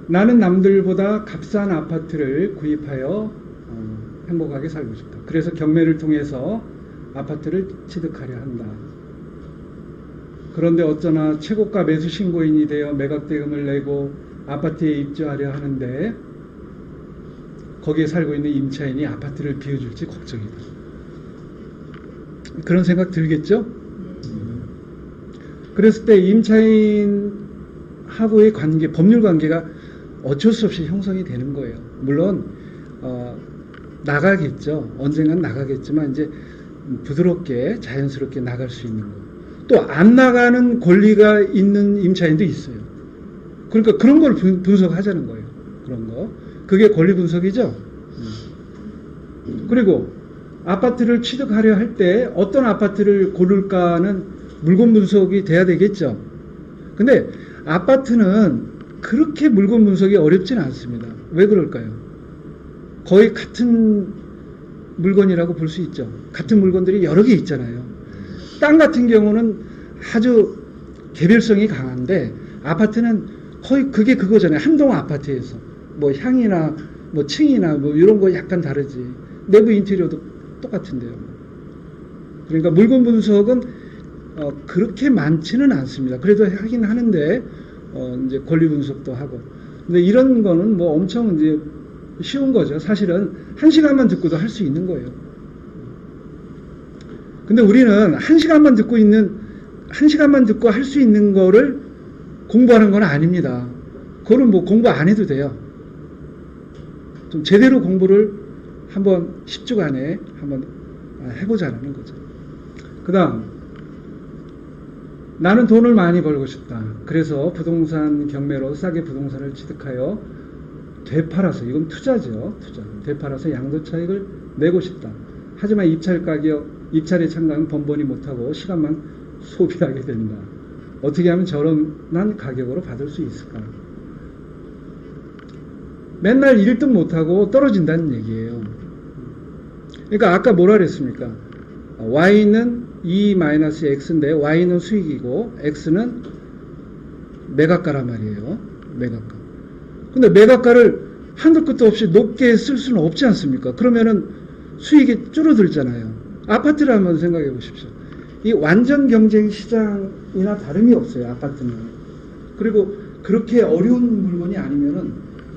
나는 남들보다 값싼 아파트를 구입하여 행복하게 살고 싶다. 그래서 경매를 통해서 아파트를 취득하려 한다. 그런데 어쩌나 최고가 매수 신고인이 되어 매각대금을 내고 아파트에 입주하려 하는데 거기에 살고 있는 임차인이 아파트를 비워줄지 걱정이다. 그런 생각 들겠죠? 그랬을 때 임차인하고의 관계, 법률 관계가 어쩔 수 없이 형성이 되는 거예요. 물론 나가겠죠. 언젠간 나가겠지만 이제 부드럽게 자연스럽게 나갈 수 있는 거. 또 안 나가는 권리가 있는 임차인도 있어요. 그러니까 그런 걸 분석하자는 거예요. 그런 거. 그게 권리 분석이죠. 그리고 아파트를 취득하려 할 때 어떤 아파트를 고를까는 물건 분석이 돼야 되겠죠. 근데 아파트는 그렇게 물건 분석이 어렵지는 않습니다. 왜 그럴까요? 거의 같은 물건이라고 볼 수 있죠. 같은 물건들이 여러 개 있잖아요. 땅 같은 경우는 아주 개별성이 강한데 아파트는 거의 그게 그거잖아요. 한 동 아파트에서 뭐 향이나 뭐 층이나 뭐 이런 거 약간 다르지. 내부 인테리어도 똑같은데요. 그러니까 물건 분석은 그렇게 많지는 않습니다. 그래도 하긴 하는데 이제 권리 분석도 하고. 근데 이런 거는 뭐 엄청 이제 쉬운 거죠. 사실은 1시간만 듣고도 할 수 있는 거예요. 근데 우리는 1시간만 듣고 할 수 있는 거를 공부하는 건 아닙니다. 그거는 뭐 공부 안 해도 돼요. 좀 제대로 공부를 한번 10주간에 한번 해보자는 거죠. 그 다음, 나는 돈을 많이 벌고 싶다. 그래서 부동산 경매로 싸게 부동산을 취득하여 되팔아서, 이건 투자죠. 투자. 되팔아서 양도 차익을 내고 싶다. 하지만 입찰의 참가는 번번이 못하고 시간만 소비하게 된다. 어떻게 하면 저렴한 가격으로 받을 수 있을까? 맨날 1등 못하고 떨어진다는 얘기예요. 그러니까 아까 뭐라 그랬습니까? Y는 E-X인데 Y는 수익이고 X는 매각가란 말이에요. 매각가. 근데 매각가를 한도 끝도 없이 높게 쓸 수는 없지 않습니까? 그러면은 수익이 줄어들잖아요. 아파트를 한번 생각해 보십시오. 이 완전 경쟁 시장이나 다름이 없어요. 아파트는. 그리고 그렇게 어려운 물건이 아니면은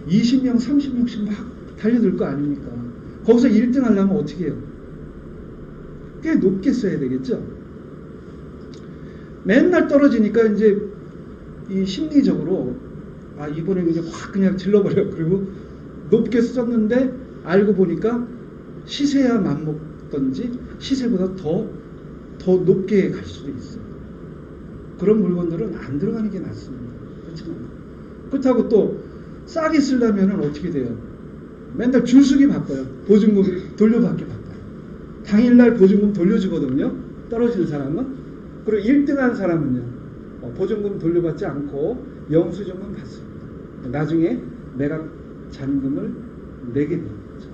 20명, 30명씩 막 달려들 거 아닙니까? 거기서 1등 하려면 어떻게 해요? 꽤 높게 써야 되겠죠? 맨날 떨어지니까 이제 이 심리적으로 이번에 이제 확 그냥 질러버려. 그리고 높게 썼는데 알고 보니까 시세야 맞먹던지 시세보다 더 높게 갈 수도 있어요. 그런 물건들은 안 들어가는 게 낫습니다. 그렇지만 그렇다고 또 싸게 쓰려면 어떻게 돼요? 맨날 줄서기 바빠요. 보증금 돌려받기 바빠요. 당일날 보증금 돌려주거든요. 떨어진 사람은. 그리고 1등한 사람은요. 보증금 돌려받지 않고 영수증만 받습니다. 나중에 매각 잔금을 내게 되는 거죠.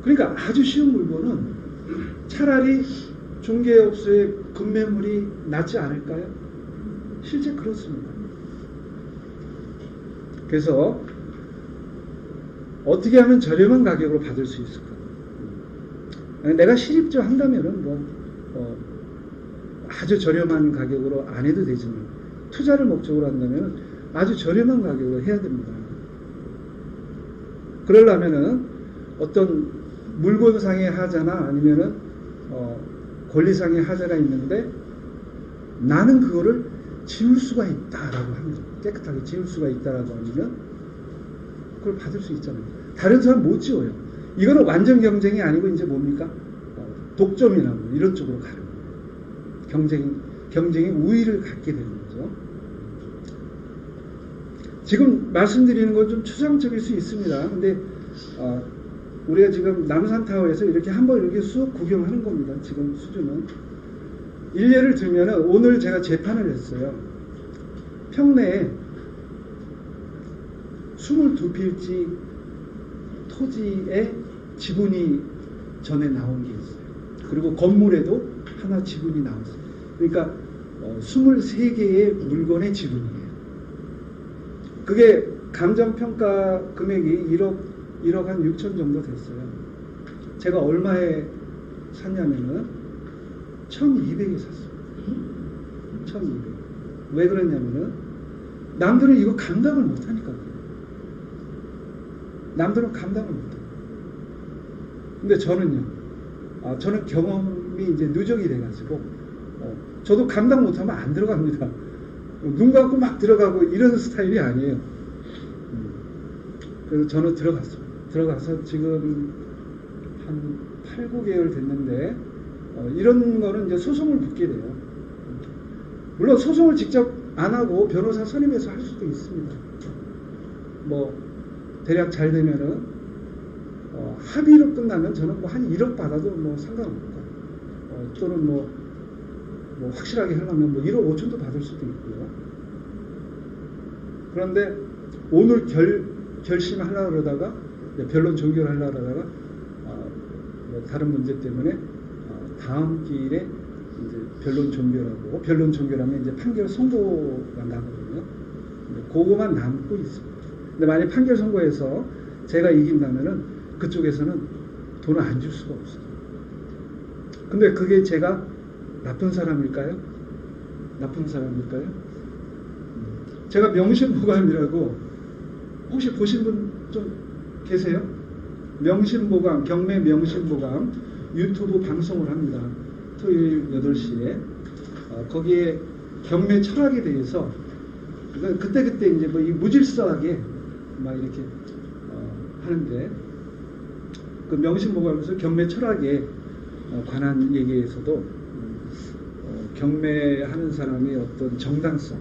그러니까 아주 쉬운 물건은 차라리 중개업소의 급매물이 낫지 않을까요? 실제 그렇습니다. 그래서 어떻게 하면 저렴한 가격으로 받을 수 있을까? 내가 실입주 한다면은 아주 저렴한 가격으로 안 해도 되지만 투자를 목적으로 한다면 아주 저렴한 가격으로 해야 됩니다. 그러려면은 어떤 물건상의 하자나 아니면은 권리상의 하자가 있는데 나는 그거를 지울 수가 있다라고 합니다. 깨끗하게 지울 수가 있다라고 하면 그걸 받을 수 있잖아요. 다른 사람 못 지워요. 이거는 완전 경쟁이 아니고 이제 뭡니까? 독점이나 뭐 이런 쪽으로 가는 거예요. 경쟁의 우위를 갖게 되는 거죠. 지금 말씀드리는 건 좀 추상적일 수 있습니다. 근데 우리가 지금 남산타워에서 이렇게 한번 이렇게 쑥 구경하는 겁니다. 지금 수준은. 일례를 들면은 오늘 제가 재판을 했어요. 평내에 22필지 토지에 지분이 전에 나온 게 있어요. 그리고 건물에도 하나 지분이 나왔어요. 그러니까 23개의 물건의 지분이에요. 그게 감정평가 금액이 1억 한 6천 정도 됐어요. 제가 얼마에 샀냐면은 1200에 샀어요. 1200. 왜 그랬냐면은 남들은 이거 감당을 못하니까. 남들은 감당을 못해요. 근데 저는요, 저는 경험이 이제 누적이 돼가지고, 저도 감당 못하면 안 들어갑니다. 눈 감고 막 들어가고 이런 스타일이 아니에요. 그래서 저는 들어갔어요. 들어가서 지금 한 8, 9개월 됐는데, 이런 거는 이제 소송을 붙게 돼요. 물론 소송을 직접 안 하고 변호사 선임해서 할 수도 있습니다. 뭐, 대략 잘 되면은, 합의로 끝나면 저는 뭐 한 1억 받아도 뭐 상관없고, 또는 뭐 확실하게 하려면 뭐 1억 5천도 받을 수도 있고요. 그런데 오늘 결심하려고 그러다가, 변론 종결하려고 그러다가, 뭐 다른 문제 때문에, 다음 기일에 이제 변론 종결하고, 변론 종결하면 이제 판결 선고가 나거든요. 그거만 남고 있습니다. 근데 만약 판결 선고에서 제가 이긴다면은 그쪽에서는 돈을 안 줄 수가 없어요. 근데 그게 제가 나쁜 사람일까요? 나쁜 사람일까요? 제가 명심보감이라고 혹시 보신 분 좀 계세요? 명심보감, 경매 명심보감 유튜브 방송을 합니다. 토요일 8시에. 거기에 경매 철학에 대해서 그때 이제 뭐 이 무질서하게 막 이렇게 하는데, 그 명심보감에서 경매 철학에 관한 얘기에서도 경매하는 사람의 어떤 정당성,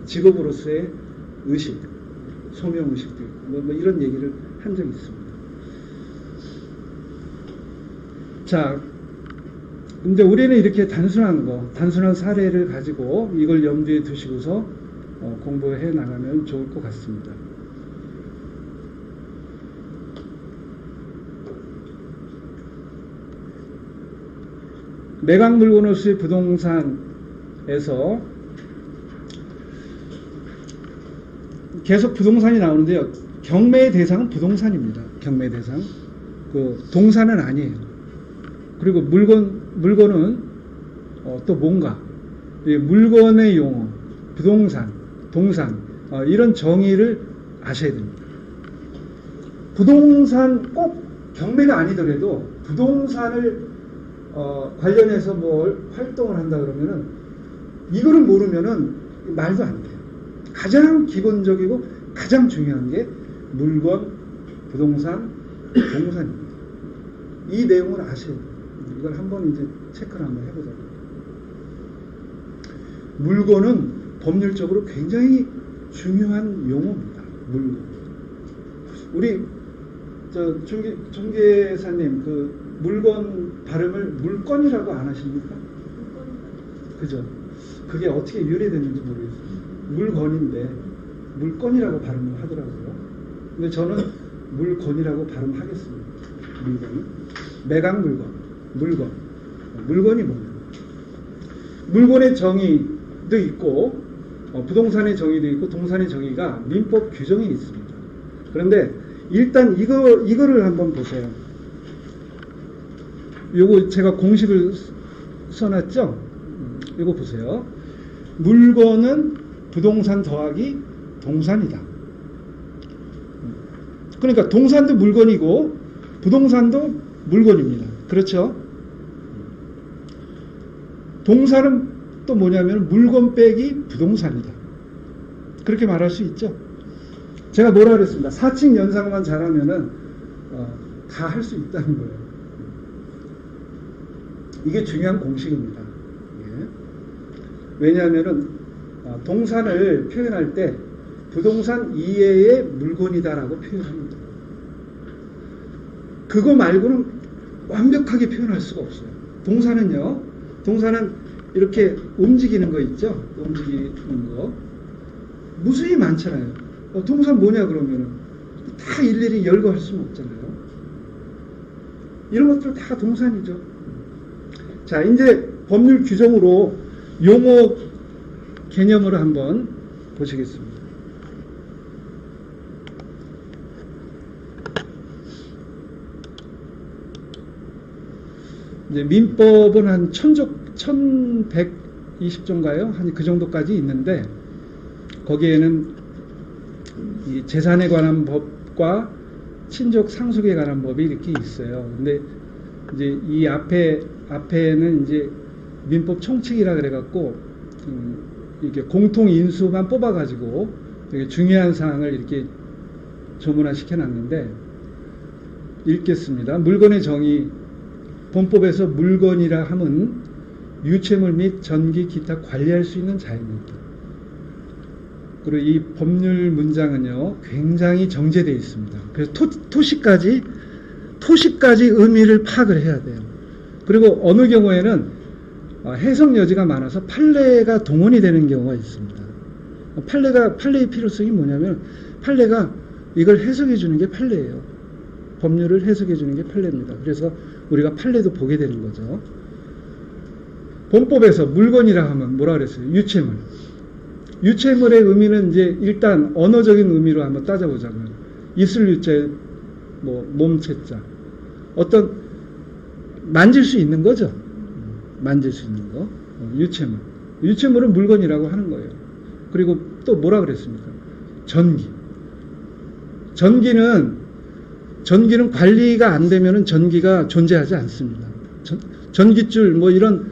직업으로서의 의식, 소명의식도 있고 뭐 이런 얘기를 한 적이 있습니다. 자, 근데 우리는 이렇게 단순한 사례를 가지고 이걸 염두에 두시고서 공부해 나가면 좋을 것 같습니다. 매각물건으로서의 부동산에서 계속 부동산이 나오는데요. 경매의 대상은 부동산입니다. 경매 대상. 그 동산은 아니에요. 그리고 물건은 또 뭔가 물건의 용어, 부동산, 동산 이런 정의를 아셔야 됩니다. 부동산 꼭 경매가 아니더라도 부동산을 관련해서 뭘 활동을 한다 그러면은 이거를 모르면은 말도 안 돼요. 가장 기본적이고 가장 중요한 게 물건, 부동산, 동산입니다. 이 내용을 아셔야 돼요. 이걸 한번 이제 체크를 한번 해보자고요. 물건은 법률적으로 굉장히 중요한 용어입니다. 물건. 우리 중개사님 그 물건 발음을 물건이라고 안 하십니까? 그죠? 그게 어떻게 유래됐는지 모르겠어요. 물건인데 물건이라고 발음을 하더라고요. 근데 저는 물건이라고 발음하겠습니다. 물건은 매각 물건이 뭐냐? 물건의 정의도 있고 부동산의 정의도 있고 동산의 정의가 민법 규정에 있습니다. 그런데 일단 이거를 한번 보세요. 요거 제가 공식을 써놨죠? 이거 보세요. 물건은 부동산 더하기 동산이다. 그러니까 동산도 물건이고 부동산도 물건입니다. 그렇죠? 동산은 또 뭐냐면 물건 빼기 부동산이다. 그렇게 말할 수 있죠? 제가 뭐라 그랬습니다. 사칙 연상만 잘하면은 다 할 수 있다는 거예요. 이게 중요한 공식입니다. 예. 왜냐하면은 동산을 표현할 때 부동산 이외의 물건이다라고 표현합니다. 그거 말고는 완벽하게 표현할 수가 없어요. 동산은 이렇게 움직이는 거 있죠? 움직이는 거 무수히 많잖아요. 동산 뭐냐 그러면은 다 일일이 열거할 수는 없잖아요. 이런 것들 다 동산이죠. 자, 이제 법률 규정으로 용어 개념으로 한번 보시겠습니다. 이제 민법은 한 1120조인가요? 한 그 정도까지 있는데 거기에는 이 재산에 관한 법과 친족 상속에 관한 법이 이렇게 있어요. 근데 이제 이 앞에는 이제 민법 총칙이라 그래갖고 이렇게 공통 인수만 뽑아가지고 되게 중요한 사항을 이렇게 조문화 시켜놨는데 읽겠습니다. 물건의 정의. 본법에서 물건이라 함은 유체물 및 전기 기타 관리할 수 있는 자입니다. 그리고 이 법률 문장은요 굉장히 정제되어 있습니다. 그래서 토시까지 의미를 파악을 해야 돼요. 그리고 어느 경우에는 해석 여지가 많아서 판례가 동원이 되는 경우가 있습니다. 판례의 필요성이 뭐냐면 판례가 이걸 해석해 주는 게 판례예요. 법률을 해석해 주는 게 판례입니다. 그래서 우리가 판례도 보게 되는 거죠. 본법에서 물건이라 하면 뭐라 그랬어요? 유체물. 유체물의 의미는 이제 일단 언어적인 의미로 한번 따져보자고요. 있을 유체, 뭐 몸체자. 어떤 만질 수 있는 거죠. 만질 수 있는 거. 유체물. 유체물은 물건이라고 하는 거예요. 그리고 또 뭐라 그랬습니까? 전기. 전기는 관리가 안 되면은 전기가 존재하지 않습니다. 전기줄 뭐 이런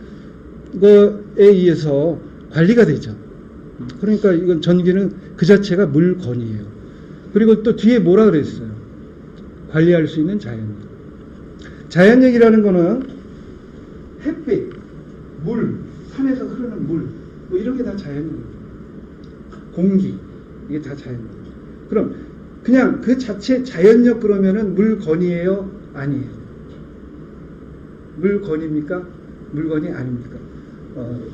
거에 의해서 관리가 되죠. 그러니까 이건 전기는 그 자체가 물건이에요. 그리고 또 뒤에 뭐라 그랬어요? 관리할 수 있는 자연력. 자연력이라는 거는 햇빛, 물, 산에서 흐르는 물, 뭐 이런 게 다 자연력입니다. 공기, 이게 다 자연력. 그럼 그냥 그 자체 자연력 그러면은 물건이에요? 아니에요. 물건입니까? 물건이 아닙니까?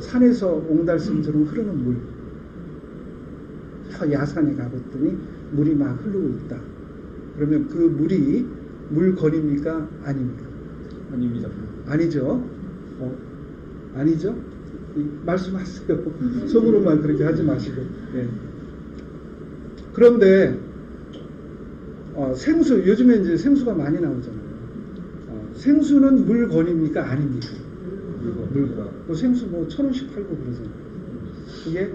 산에서 옹달샘처럼 흐르는 물. 저 야산에 가봤더니 물이 막 흐르고 있다. 그러면 그 물이 물건입니까? 아닙니까? 아닙니다. 아니죠. 아니죠? 말씀하세요. 속으로만 그렇게 하지 마시고. 네. 그런데 생수, 요즘에 이제 생수가 많이 나오잖아요. 생수는 물건입니까? 아닙니까? 물건. 뭐 생수 뭐 1,000원씩 팔고 그러잖아요. 그게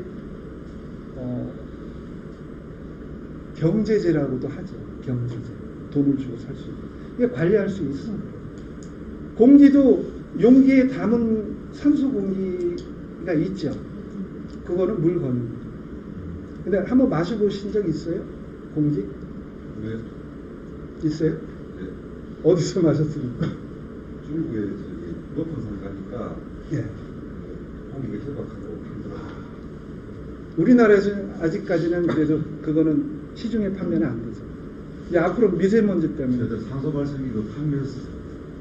경제재라고도 하죠. 경제재. 돈을 주고 살 수 있는. 이게 관리할 수 있어. 공기도 용기에 담은 산소 공기가 있죠. 그거는 물건입니다. 근데 한번 마셔보신 적 있어요? 공기? 네. 있어요? 네. 어디서 마셨습니까? 중국에 저기 높은 산 가니까 예. 공기가 희박하고 힘들어요. 우리나라에서 아직까지는 그래도 그거는 시중에 판매는 안 되죠. 이제 앞으로 미세먼지 때문에. 저희들 산소 발생기도 판매했어요.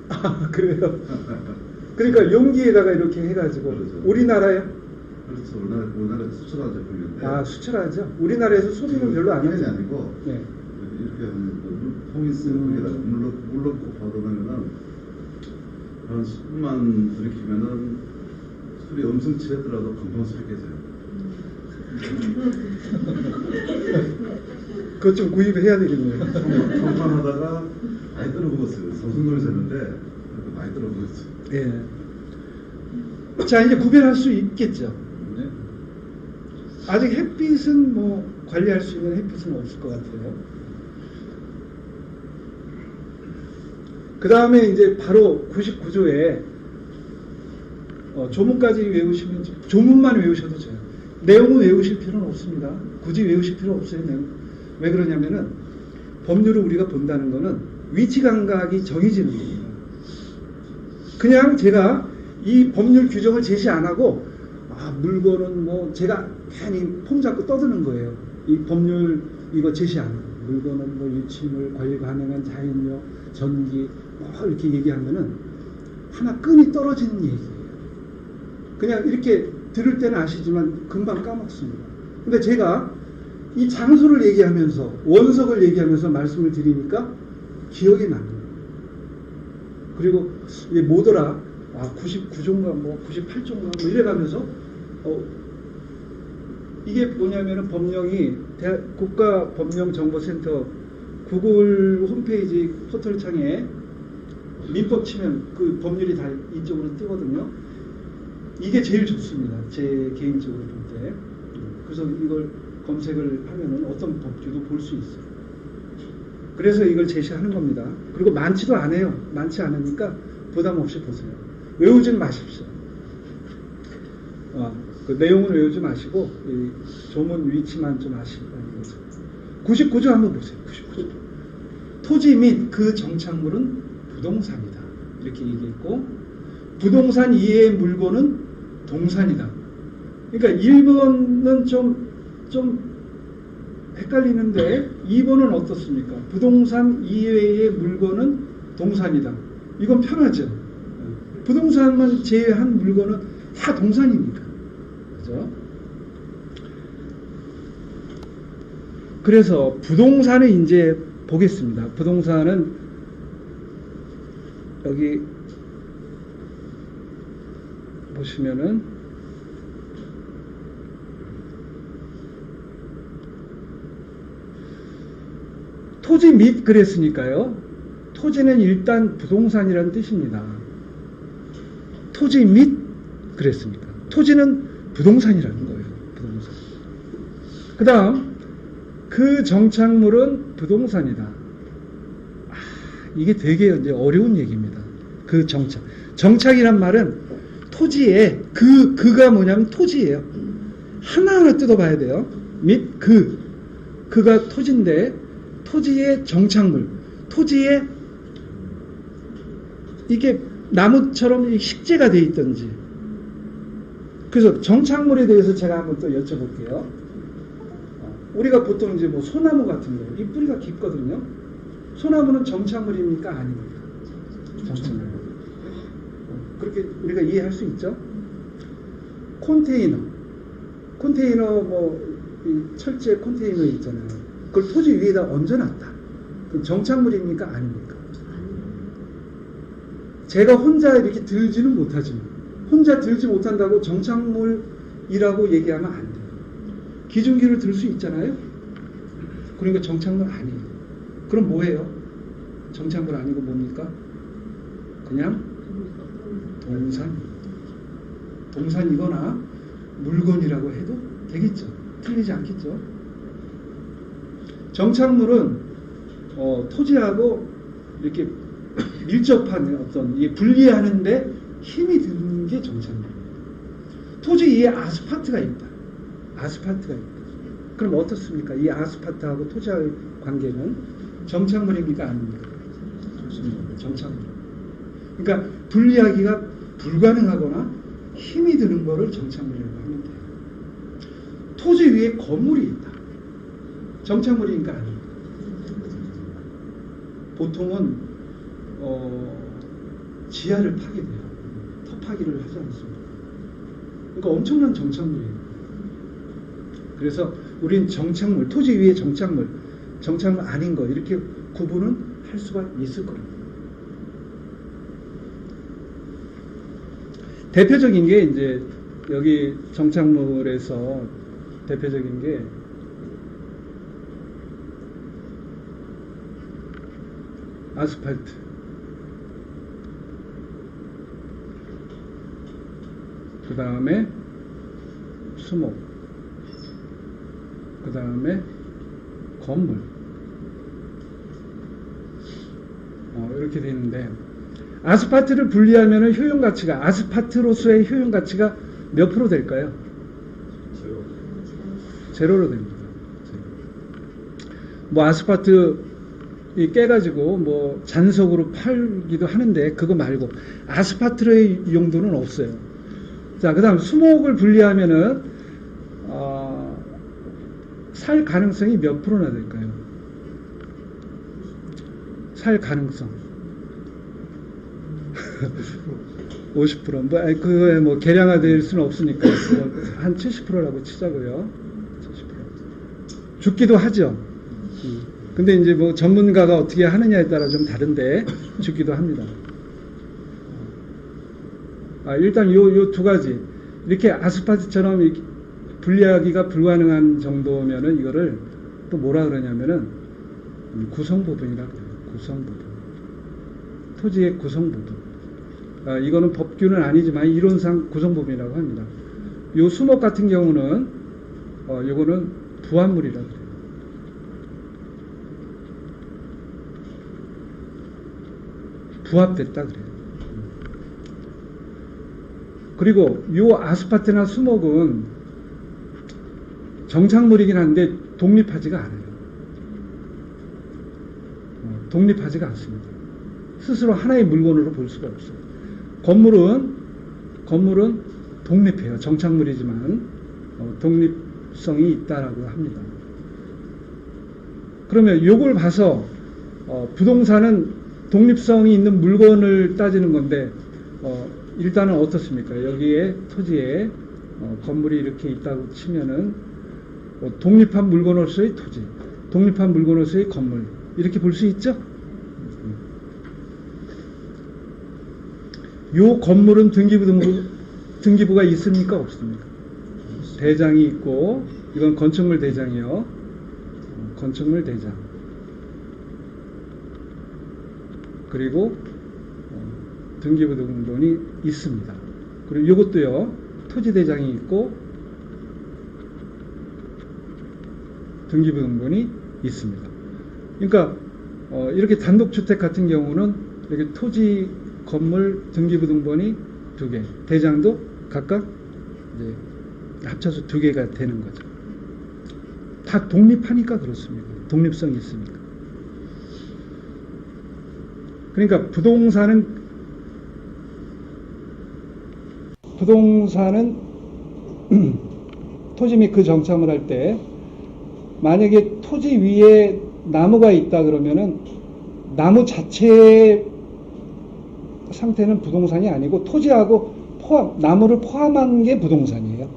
아, 그래요? 그러니까 용기에다가 이렇게 해가지고. 그렇죠. 우리나라요? 그래서 우리나라에 수출한 제품인데. 아, 수출하죠. 우리나라에서 소비는 별로 안 하는 게 하죠. 아니고 네. 이렇게 하면 통이 쓰는 거에다 물 넣고 받으면은 한 10분만 들이키면은 술이 엄청 취했더라도 금방 술이 깨져요. 그것 좀 구입해야 되겠네요. 평판하다가 많이 떨어먹었어요. 삼성동에서 했는데 많이 떨어먹었어요. 예. 자, 이제 구별할 수 있겠죠. 네. 아직 햇빛은 뭐 관리할 수 있는 햇빛은 없을 것 같아요. 그 다음에 이제 바로 99조에 조문까지 외우시면 조문만 외우셔도 돼요. 내용은 외우실 필요는 없습니다. 굳이 외우실 필요 없어요. 내용. 왜 그러냐면은 법률을 우리가 본다는 거는 위치 감각이 정해지는 겁니다. 그냥 제가 이 법률 규정을 제시 안 하고 물건은 뭐 제가 괜히 폼 잡고 떠드는 거예요. 이 법률 이거 제시 안 하고 물건은 뭐 유치물 관리 가능한 자연력 전기 뭐 이렇게 얘기하면은 하나 끈이 떨어지는 얘기예요. 그냥 이렇게 들을 때는 아시지만 금방 까먹습니다. 근데 제가 이 장소를 얘기하면서 원석을 얘기하면서 말씀을 드리니까 기억이 납니다. 그리고 이게 뭐더라? 99조인가 뭐 98조인가 뭐 이래가면서 이게 뭐냐면은 법령이 국가법령정보센터 구글 홈페이지 포털창에 민법 치면 그 법률이 다 이쪽으로 뜨거든요. 이게 제일 좋습니다. 제 개인적으로 볼 때. 그래서 이걸 검색을 하면은 어떤 법규도 볼 수 있어요. 그래서 이걸 제시하는 겁니다. 그리고 많지도 않아요. 많지 않으니까 부담 없이 보세요. 외우진 마십시오. 그 내용을 외우지 마시고 이 조문 위치만 좀 아시고 99조 한번 보세요. 99조. 토지 및 그 정착물은 부동산이다. 이렇게 얘기했고 부동산 이외의 물건은 동산이다. 그러니까 1번은 좀 헷갈리는데 2번은 어떻습니까? 부동산 이외의 물건은 동산이다. 이건 편하죠. 부동산만 제외한 물건은 다 동산이니까. 그죠? 그래서 부동산을 이제 보겠습니다. 부동산은 여기 보시면은 토지 및 그랬으니까요. 토지는 일단 부동산이라는 뜻입니다. 토지 및 그랬습니다. 토지는 부동산이라는 거예요. 부동산. 그 다음 그 정착물은 부동산이다. 이게 되게 이제 어려운 얘기입니다. 그 정착이란 말은 토지에 그가 뭐냐면 토지예요. 하나하나 뜯어봐야 돼요. 및 그가 토지인데 토지의 정착물, 토지에 이게 나무처럼 식재가 되어 있든지. 그래서 정착물에 대해서 제가 한번 또 여쭤볼게요. 우리가 보통 이제 뭐 소나무 같은 거, 이 뿌리가 깊거든요. 소나무는 정착물입니까? 아닙니까? 정착물. 그렇게 우리가 이해할 수 있죠? 컨테이너 뭐 이 철제 컨테이너 있잖아요. 그걸 토지 위에다 얹어놨다. 그럼 정착물입니까? 아닙니까? 제가 혼자 이렇게 들지는 못하지만 혼자 들지 못한다고 정착물이라고 얘기하면 안 돼요. 기준기를 들 수 있잖아요. 그러니까 정착물 아니에요. 그럼 뭐예요? 정착물 아니고 뭡니까? 그냥 동산이거나 물건이라고 해도 되겠죠. 틀리지 않겠죠. 정착물은 토지하고 이렇게 밀접한 어떤 분리하는데 힘이 드는 게 정착물이에요. 토지 위에 아스팔트가 있다. 그럼 어떻습니까? 이 아스팔트하고 토지와의 관계는 정착물입니까? 아닙니까? 정착물. 그러니까 분리하기가 불가능하거나 힘이 드는 거를 정착물이라고 하면 돼요. 토지 위에 건물이 있다. 정착물이니까 아닙니다. 보통은 지하를 파게 돼요. 터파기를 하지 않습니다. 그러니까 엄청난 정착물이에요. 그래서 우린 정착물, 토지 위에 정착물 아닌 거 이렇게 구분은 할 수가 있을 겁니다. 대표적인 게 이제 여기 정착물에서 대표적인 게 아스팔트, 그 다음에 수목, 그 다음에 건물, 이렇게 되어 있는데 아스팔트를 분리하면 효용가치가 아스팔트로서의 효용가치가 몇 프로 될까요? 제로로 됩니다. 뭐 아스팔트 깨가지고 뭐 잔석으로 팔기도 하는데 그거 말고 아스팔트의 용도는 없어요. 자, 그 다음 수목을 분리하면은 살 가능성이 몇 프로나 될까요? 살 가능성 50%. 뭐 그거에 뭐 계량화될 수는 없으니까 한 70%라고 치자고요. 70%. 죽기도 하죠. 근데 이제 뭐 전문가가 어떻게 하느냐에 따라 좀 다른데 죽기도 합니다. 일단 요 두 가지 이렇게 아스팔트처럼 이렇게 분리하기가 불가능한 정도면은 이거를 또 뭐라 그러냐면은 구성 부분이라 그래요. 구성 부분. 토지의 구성부분. 이거는 법규는 아니지만 이론상 구성부분이라고 합니다. 요 수목 같은 경우는 요거는 부합물이라고 그래요. 부합됐다 그래요. 그리고 요 아스파트나 수목은 정착물이긴 한데 독립하지가 않아요. 독립하지가 않습니다. 스스로 하나의 물건으로 볼 수가 없어요. 건물은 독립해요. 정착물이지만 독립성이 있다라고 합니다. 그러면 요걸 봐서 부동산은 독립성이 있는 물건을 따지는 건데 일단은 어떻습니까? 여기에 토지에 건물이 이렇게 있다고 치면은 독립한 물건으로서의 토지, 독립한 물건으로서의 건물 이렇게 볼 수 있죠? 요 건물은 등기부가 있습니까? 없습니까? 대장이 있고 이건 건축물 대장이요. 건축물 대장. 그리고 등기부 등본이 있습니다. 그리고 이것도요. 토지 대장이 있고 등기부 등본이 있습니다. 그러니까 이렇게 단독주택 같은 경우는 이렇게 토지 건물 등기부 등본이 2개, 대장도 각각 이제 합쳐서 2개가 되는 거죠. 다 독립하니까 그렇습니다. 독립성이 있으니까. 그러니까 부동산은 토지 및 그 정착을 할 때 만약에 토지 위에 나무가 있다 그러면은 나무 자체의 상태는 부동산이 아니고 토지하고 나무를 포함한 게 부동산이에요.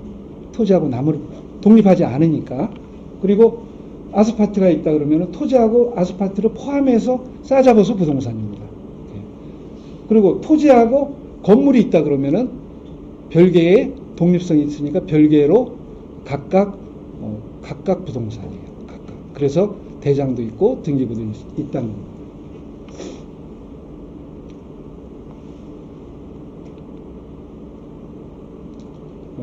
토지하고 나무를 독립하지 않으니까. 그리고 아스파트가 있다 그러면 토지하고 아스파트를 포함해서 싸잡아서 부동산입니다. 그리고 토지하고 건물이 있다 그러면은 별개의 독립성이 있으니까 별개로 각각 부동산이에요. 각각. 그래서 대장도 있고 등기부도 있다는 겁니다.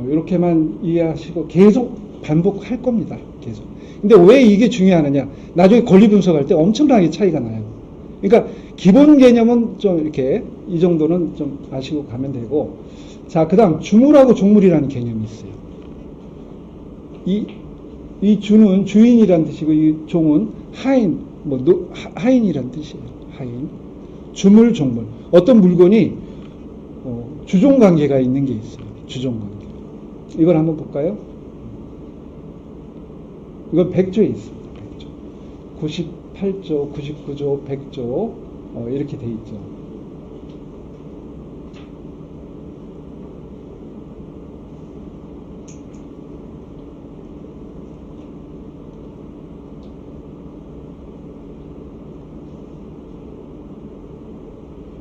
이렇게만 이해하시고 계속 반복할 겁니다. 계속. 근데 왜 이게 중요하느냐? 나중에 권리 분석할 때 엄청나게 차이가 나요. 그러니까 기본 개념은 좀 이렇게 이 정도는 좀 아시고 가면 되고, 자, 그 다음 주물하고 종물이라는 개념이 있어요. 이 주는 주인이란 뜻이고 이 종은 하인, 하인이란 뜻이에요. 하인. 주물, 종물. 어떤 물건이 주종 관계가 있는 게 있어요. 주종 관계. 이걸 한번 볼까요? 이건 100조에 있습니다. 100조. 98조, 99조, 100조 이렇게 돼 있죠.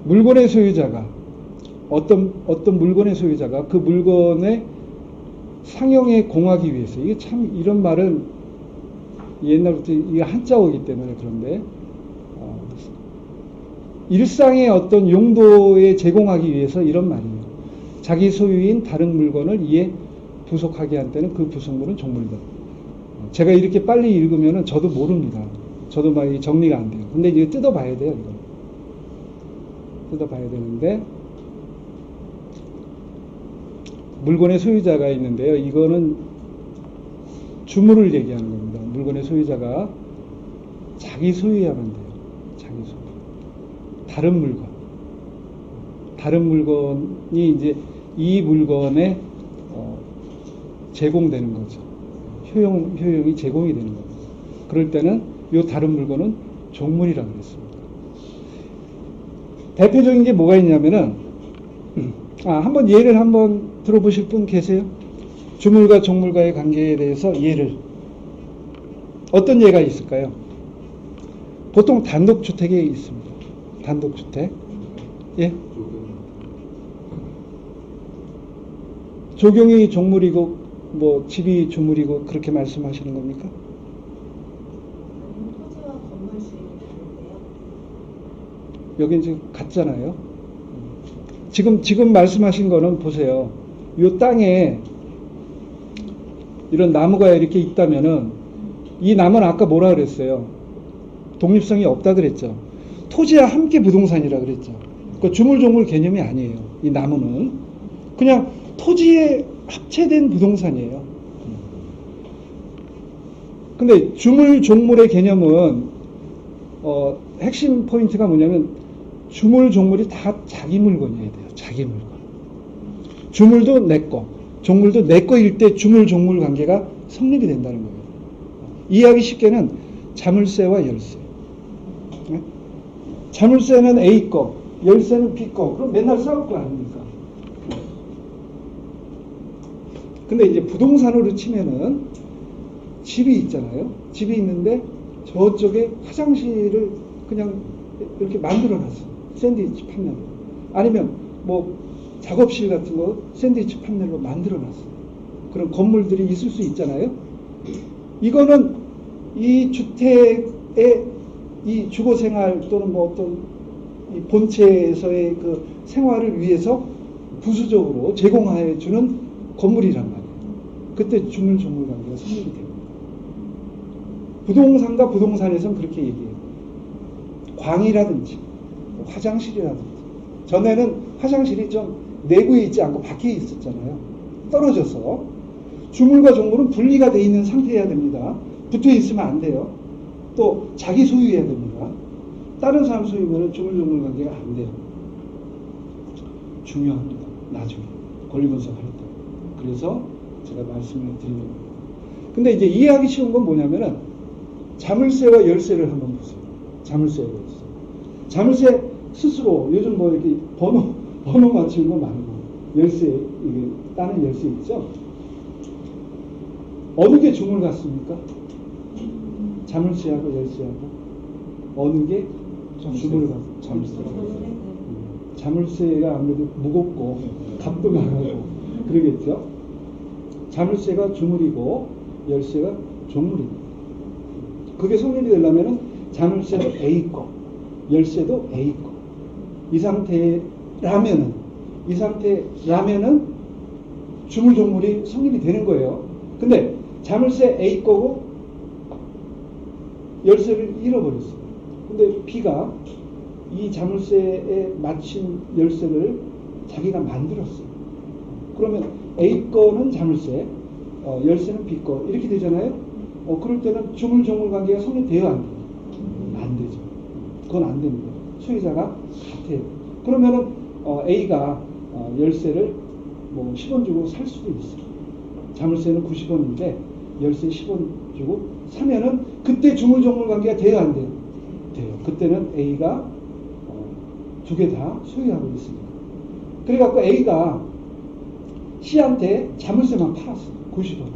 물건의 소유자가 어떤 물건의 소유자가 그 물건의 상용에 공하기 위해서, 이게 참 이런 말은 옛날부터 이게 한자어이기 때문에 그런데 일상의 어떤 용도에 제공하기 위해서 이런 말이에요. 자기 소유인 다른 물건을 이에 부속하게 한 때는 그 부속물은 종물이다. 제가 이렇게 빨리 읽으면은 저도 모릅니다. 저도 막 정리가 안 돼요. 근데 이제 뜯어봐야 돼요. 이거. 뜯어봐야 되는데 물건의 소유자가 있는데요. 이거는 주물을 얘기하는 겁니다. 물건의 소유자가 자기 소유야만 돼요. 자기 소유. 다른 물건이 이제 이 물건에 제공되는 거죠. 효용이 제공이 되는 겁니다. 그럴 때는 이 다른 물건은 종물이라고 그랬습니다. 대표적인 게 뭐가 있냐면은 한번 예를 한번 들어보실 분 계세요? 주물과 종물과의 관계에 대해서 예를. 어떤 예가 있을까요? 보통 단독주택에 있습니다. 단독주택. 예? 조경이 종물이고 뭐 집이 주물이고 그렇게 말씀하시는 겁니까? 토지와 건물 수익이 다른데요. 여긴 지금 같잖아요. 지금 말씀하신 거는 보세요. 이 땅에 이런 나무가 이렇게 있다면은 이 나무는 아까 뭐라 그랬어요? 독립성이 없다 그랬죠. 토지와 함께 부동산이라 그랬죠. 그 주물종물 개념이 아니에요. 이 나무는 그냥 토지에 합체된 부동산이에요. 근데 주물종물의 개념은 핵심 포인트가 뭐냐면 주물종물이 다 자기 물건이어야 돼요. 자기 물건. 주물도 내 거, 종물도 내 거일 때 주물종물 관계가 성립이 된다는 거예요. 이해하기 쉽게는 자물쇠와 열쇠. 네? 자물쇠는 A 거, 열쇠는 B 거. 그럼 맨날 싸울 거 아닙니까? 근데 이제 부동산으로 치면은 집이 있잖아요. 집이 있는데 저쪽에 화장실을 그냥 이렇게 만들어 놨어요. 샌드위치 판넬로. 아니면 뭐 작업실 같은 거 샌드위치 판넬로 만들어 놨어요. 그런 건물들이 있을 수 있잖아요. 이거는 이 주택의 이 주거 생활 또는 뭐 어떤 이 본체에서의 그 생활을 위해서 부수적으로 제공해 주는 건물이란 말이에요. 그때 주물종물 관계가 성립이 됩니다. 부동산과 부동산에서는 그렇게 얘기해요. 광이라든지 화장실이라든지. 전에는 화장실이 좀 내부에 있지 않고 밖에 있었잖아요. 떨어져서. 주물과 종물은 분리가 되어 있는 상태여야 됩니다. 붙어 있으면 안 돼요. 또 자기 소유해야 됩니다. 다른 사람 소유면 주물종물 관계가 안 돼요. 중요합니다. 나중에 권리분석할 때. 그래서 제가 말씀을 드리는 겁니다. 근데 이제 이해하기 쉬운 건 뭐냐면은 자물쇠와 열쇠를 한번 보세요. 자물쇠와 열쇠. 자물쇠 스스로 요즘 뭐 이렇게 번호 맞추는 거 말고 열쇠, 이게 다른 열쇠 있죠? 어느 게 주물 같습니까? 자물쇠하고 열쇠하고 어느 게 주물 같습니까? 자물쇠. 자물쇠가 아무래도 무겁고 값도 나가고 그러겠죠? 자물쇠가 주물이고 열쇠가 종물입니다. 그게 성립이 되려면은 자물쇠도 A 거, 열쇠도 A 거. 이 상태라면은 주물종물이 성립이 되는 거예요. 근데 자물쇠 A 거고 열쇠를 잃어버렸어요. 근데 B가 이 자물쇠에 맞춘 열쇠를 자기가 만들었어요. 그러면 A 거는 자물쇠, 열쇠는 B 거 이렇게 되잖아요. 그럴 때는 주물종물 관계가 성립돼요, 안 돼요? 안 되죠. 그건 안 됩니다. 소유자가 같아요. 그러면은 A가 열쇠를 뭐 10원 주고 살 수도 있어요. 자물쇠는 90원인데 열쇠 10원 주고 사면은 그때 주물종물 관계가 돼요, 안 돼요? 돼요. 그때는 A가 두 개 다 소유하고 있습니다. 그래갖고 A가 C한테 자물쇠만 팔았어요. 90원에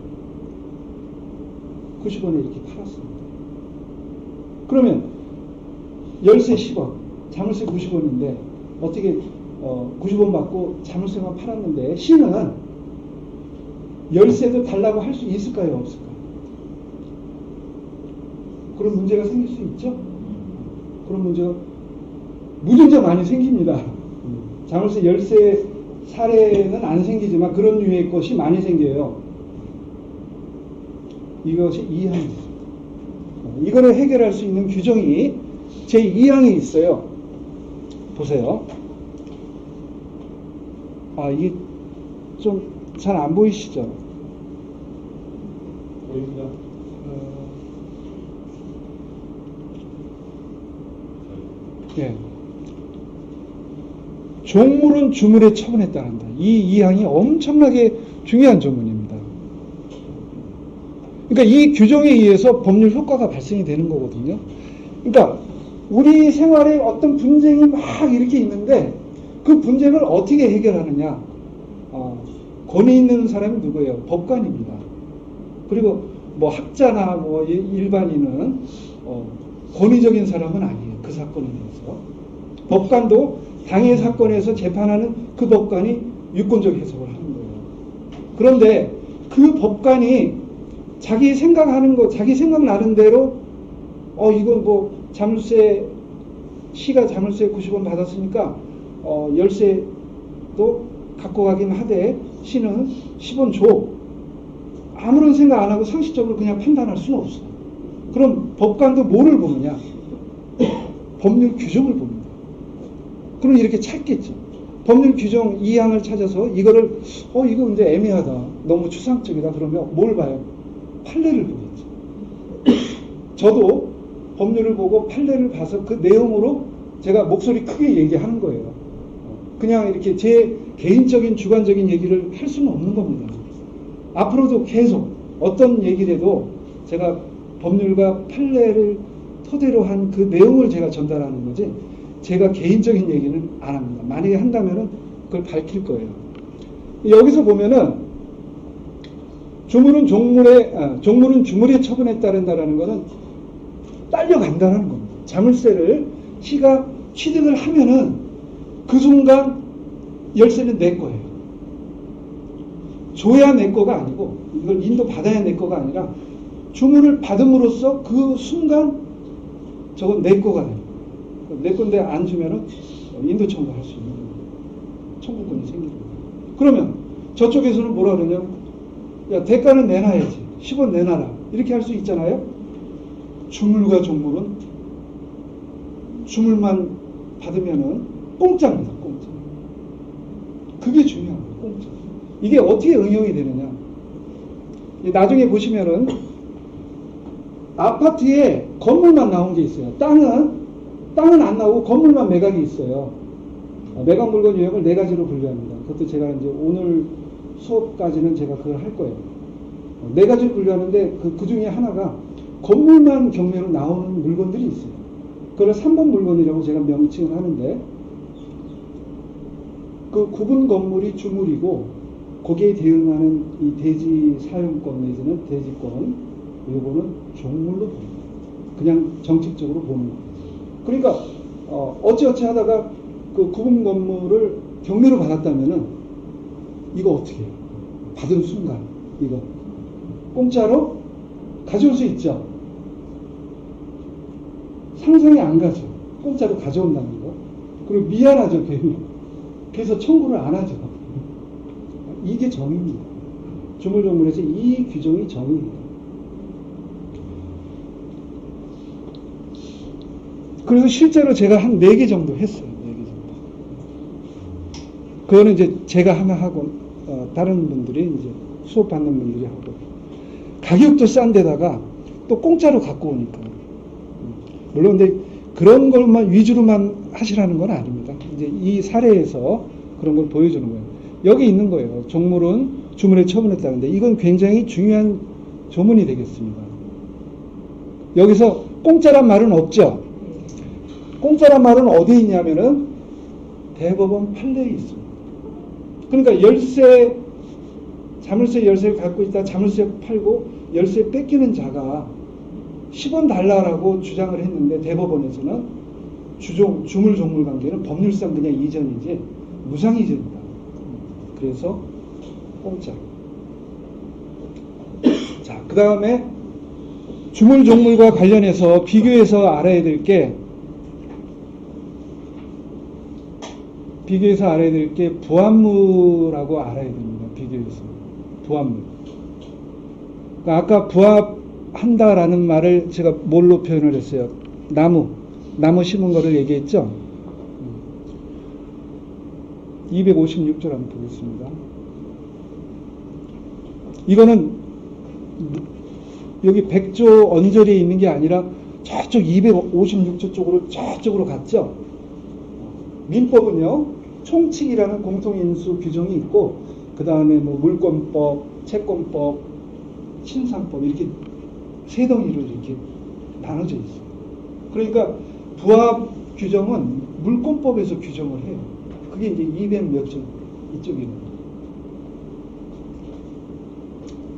이렇게 팔았습니다. 그러면 열쇠 10원, 자물쇠 90원인데 어떻게 90원 받고 자물쇠만 팔았는데 C는 열쇠도 달라고 할 수 있을까요? 없을까요? 그런 문제가 생길 수 있죠? 그런 문제가 무진장 많이 생깁니다. 자물쇠 열쇠 사례는 안 생기지만 그런 류의 것이 많이 생겨요. 이것이 2항입니다. 이거를 해결할 수 있는 규정이 제2항이 있어요. 보세요. 이게 좀 잘 안 보이시죠? 보입니다. 예. 종물은 주물에 처분에 따른다. 이 2항이 엄청나게 중요한 조문입니다. 그러니까 이 규정에 의해서 법률 효과가 발생이 되는 거거든요. 그러니까 우리 생활에 어떤 분쟁이 막 이렇게 있는데 그 분쟁을 어떻게 해결하느냐. 권위 있는 사람이 누구예요? 법관입니다. 그리고 뭐 학자나 뭐 일반인은 권위적인 사람은 아니에요. 그 사건에 대해서. 법관도 당해 사건에서 재판하는 그 법관이 유권적 해석을 하는 거예요. 그런데 그 법관이 자기 생각하는 거, 자기 생각나는 대로 이건 뭐 자물쇠 시가 자물쇠 90원 받았으니까 열쇠도 갖고 가긴 하되 시는 10원 줘. 아무런 생각 안 하고 상식적으로 그냥 판단할 수는 없어. 그럼 법관도 뭐를 보느냐? 법률 규정을 봅니다. 그럼 이렇게 찾겠죠. 법률 규정 2항을 찾아서 이거를 이거 근데 애매하다. 너무 추상적이다. 그러면 뭘 봐요? 판례를 보겠죠. 저도 법률을 보고 판례를 봐서 그 내용으로 제가 목소리 크게 얘기하는 거예요. 그냥 이렇게 제 개인적인 주관적인 얘기를 할 수는 없는 겁니다. 앞으로도 계속 어떤 얘기를 해도 제가 법률과 판례를 토대로 한 그 내용을 제가 전달하는 거지 제가 개인적인 얘기는 안 합니다. 만약에 한다면은 그걸 밝힐 거예요. 여기서 보면은 종물은 주물에 처분에 따른다라는 거는 딸려간다는 겁니다. 자물쇠를 시가 취득을 하면은 그 순간 열쇠는 내 거예요. 줘야 내 거가 아니고 이걸 인도받아야 내 거가 아니라 주문을 받음으로써 그 순간 저건 내 거가 돼요. 내 건데 안 주면은 인도 청구할 수 있는 거예요. 청구권이 생기는 거예요. 그러면 저쪽에서는 뭐라 그러냐? 야, 대가는 내놔야지. 10원 내놔라. 이렇게 할 수 있잖아요. 주물과 종물은 주물만 받으면은 공짜입니다. 공짜. 그게 중요한 거예요. 공짜. 이게 어떻게 응용이 되느냐? 나중에 보시면은 아파트에 건물만 나온 게 있어요. 땅은 안 나오고 건물만 매각이 있어요. 매각 물건 유형을 4가지로 분류합니다. 그것도 제가 이제 오늘 수업까지는 제가 그걸 할 거예요. 4가지로 분류하는데 그 중에 하나가 건물만 경매로 나오는 물건들이 있어요. 그걸 3번 물건이라고 제가 명칭을 하는데 그 구분 건물이 주물이고 거기에 대응하는 이 대지 사용권 내지는 대지권 요거는 종물로 봅니다. 그냥 정책적으로 보는 거예요. 그러니까 어찌어찌 하다가 그 구분 건물을 경매로 받았다면은 이거 어떻게 해요? 받은 순간 이거 공짜로 가져올 수 있죠. 상상이 안 가죠. 공짜로 가져온다는 거. 그리고 미안하죠, 괜히. 그래서 청구를 안 하죠. 이게 정의입니다. 주물종물에서 이 규정이 정의입니다. 그래서 실제로 제가 한 4개 정도 했어요. 4개 정도. 그거는 이제 제가 하나 하고, 다른 분들이 이제 수업 받는 분들이 하고. 가격도 싼 데다가 또 공짜로 갖고 오니까. 물론 근데 그런 것만 위주로만 하시라는 건 아닙니다. 이제 이 사례에서 그런 걸 보여주는 거예요. 여기 있는 거예요. 종물은 주물에 처분했다는데 이건 굉장히 중요한 조문이 되겠습니다. 여기서 공짜란 말은 없죠. 공짜란 말은 어디에 있냐면은 대법원 판례에 있습니다. 그러니까 자물쇠 열쇠를 갖고 있다 자물쇠 팔고 열쇠 뺏기는 자가 10원 달라라고 주장을 했는데 대법원에서는 주물 종물 관계는 법률상 그냥 이전이지 무상 이전이다. 그래서 공짜. 자, 그 다음에 주물 종물과 관련해서 비교해서 알아야 될 게 부합무라고 알아야 됩니다. 비교해서 부합무. 그러니까 아까 부합한다라는 말을 제가 뭘로 표현을 했어요? 나무 심은 거를 얘기했죠. 256절 한번 보겠습니다. 이거는 여기 100조 언저리에 있는 게 아니라 저쪽 256조 쪽으로 저쪽으로 갔죠. 민법은요, 총칙이라는 공통인수 규정이 있고, 그 다음에 뭐 물권법, 채권법, 신상법 이렇게 세 덩이로 이렇게 나눠져 있어요. 그러니까 부합 규정은 물권법에서 규정을 해요. 그게 이제 200몇 조 이쪽이에요.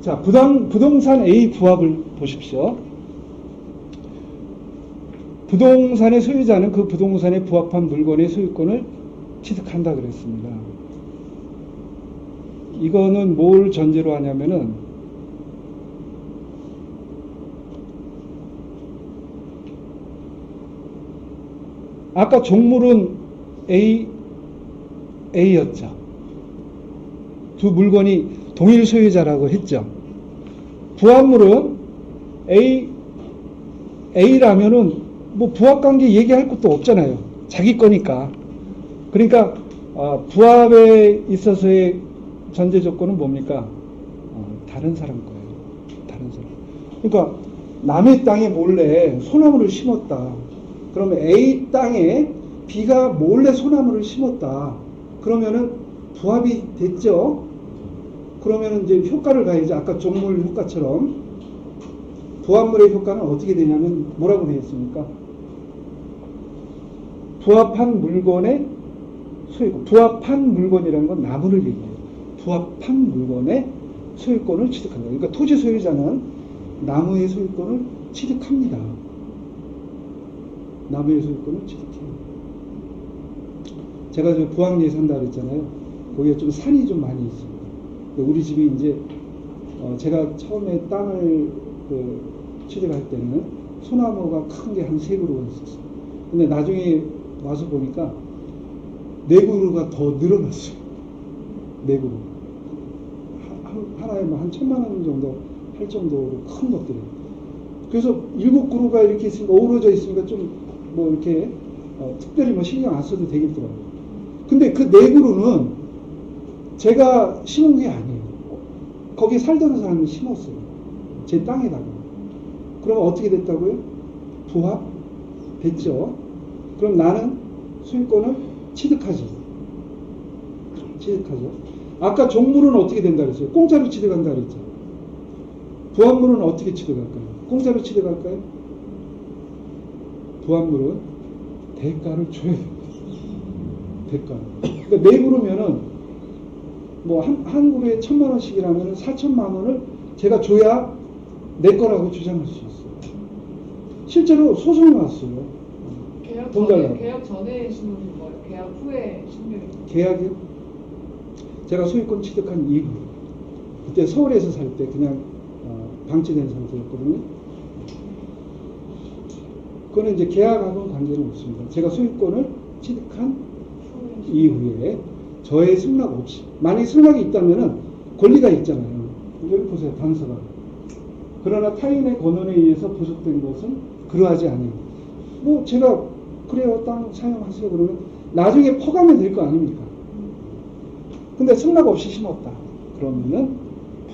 자, 부동산 A 부합을 보십시오. 부동산의 소유자는 그 부동산에 부합한 물건의 소유권을 취득한다 그랬습니다. 이거는 뭘 전제로 하냐면은 아까 종물은 A였죠. 두 물건이 동일 소유자라고 했죠. 부합물은 A라면은 뭐 부합관계 얘기할 것도 없잖아요. 자기 거니까. 그러니까 부합에 있어서의 전제 조건은 뭡니까? 다른 사람 거예요. 다른 사람. 그러니까 남의 땅에 몰래 소나무를 심었다. 그러면 A 땅에 B가 몰래 소나무를 심었다. 그러면은 부합이 됐죠. 그러면은 이제 효과를 가야죠. 아까 종물 효과처럼 부합물의 효과는 어떻게 되냐면 뭐라고 되어 있습니까? 부합한 물건의 소유권. 부합한 물건이라는 건 나무를 얘기해요. 부합한 물건의 소유권을 취득한다. 그러니까 토지 소유자는 나무의 소유권을 취득합니다. 나무의 소유권을 취득해요. 제가 저 부항리에 산다 그랬잖아요. 거기가 좀 산이 좀 많이 있습니다. 우리 집이 이제 제가 처음에 땅을 취득할 때는 소나무가 큰 게 한 3그루가 있었어요. 근데 나중에 와서 보니까 4그루가 더 늘어났어요. 4그루. 하나에 한 1,000만 원 정도 할 정도로 큰 것들이. 그래서 7그루가 이렇게 있으니까 어우러져 있으니까 좀 뭐 이렇게 특별히 뭐 신경 안 써도 되겠더라고요. 근데 그 4그루는 제가 심은 게 아니에요. 거기 살던 사람이 심었어요. 제 땅에다가. 그러면 어떻게 됐다고요? 부합 됐죠. 그럼 나는 소유권을 취득하죠. 취득하죠. 아까 종물은 어떻게 된다 그랬어요? 공짜로 취득한다 그랬죠. 부합물은 어떻게 취득할까요? 공짜로 취득할까요? 부합물은 대가를 줘야 돼요. 대가를. 그러니까 4그루면은 뭐 한 그루에 1,000만 원씩이라면 4천만 원을 제가 줘야 내 거라고 주장할 수 있어요. 실제로 소송이 왔어요. 계약 전에 신문 거예요? 계약 후에 신문? 계약이요? 제가 소유권 취득한 이후. 그때 서울에서 살 때 그냥 방치된 상태였거든요. 그거는 이제 계약하고는 관계는 없습니다. 제가 소유권을 취득한 이후에 저의 승낙 없이. 만약에 승낙이 있다면은 권리가 있잖아요. 여기 보세요. 단서가. 그러나 타인의 권한에 의해서 부속된 것은 그러하지 않아요. 뭐 제가 그래요. 땅 사용하세요. 그러면 나중에 퍼가면 될 거 아닙니까? 근데 승낙 없이 심었다. 그러면은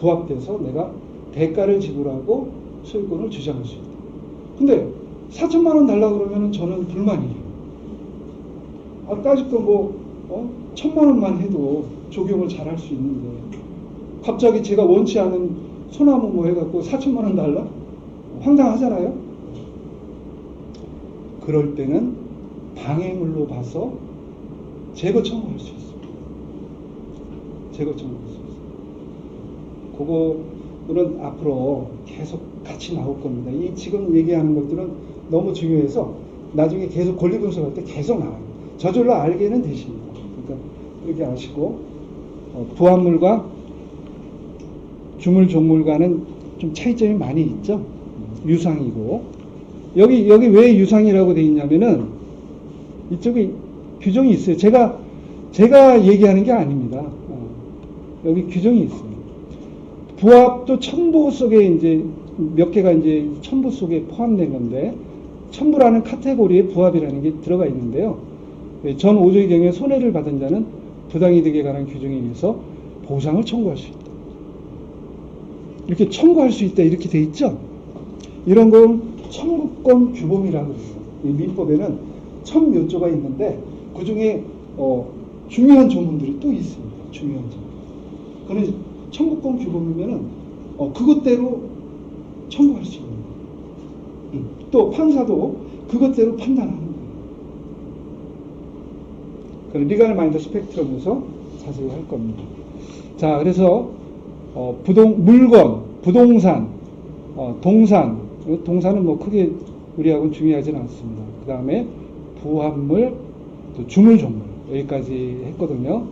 부합돼서 내가 대가를 지불하고 소유권을 주장할 수 있다. 근데 4천만 원 달라고 그러면은 저는 불만이에요. 아까짓거 뭐 1,000만 원만 해도 적용을 잘 할 수 있는데 갑자기 제가 원치 않은 소나무 뭐 해갖고 4천만 원 달라? 황당하잖아요. 그럴 때는 방해물로 봐서 제거 청구할 수 있습니다. 제거 청구할 수 있습니다. 그거는 앞으로 계속 같이 나올 겁니다. 이 지금 얘기하는 것들은 너무 중요해서 나중에 계속 권리 분석할 때 계속 나와요. 저절로 알게는 되십니다. 그러니까 이렇게 아시고 부합물과 주물 종물과는 좀 차이점이 많이 있죠. 유상이고 여기 왜 유상이라고 되어 있냐면은 이쪽에 규정이 있어요. 제가 얘기하는 게 아닙니다. 여기 규정이 있습니다. 부합도 첨부 속에 이제 몇 개가 이제 첨부 속에 포함된 건데 첨부라는 카테고리에 부합이라는 게 들어가 있는데요. 전 5조의 경우에 손해를 받은 자는 부당이득에 관한 규정에 의해서 보상을 청구할 수 있다. 이렇게 청구할 수 있다 이렇게 돼 있죠. 이런 건 청구권 규범이라고 해요. 이 민법에는 1000몇 조가 있는데 그 중에 중요한 조문들이 또 있습니다. 중요한 조문. 그는 청구권 규범이면은 그것대로 청구할 수 있는 거예요. 또 판사도 그것대로 판단하는 거예요. 그 리갈 마인드 스펙트럼에서 자세히 할 겁니다. 자, 그래서 물건, 부동산, 동산은 뭐 크게 우리하고는 중요하지는 않습니다. 그 다음에 부합물, 또 주물 종물 여기까지 했거든요.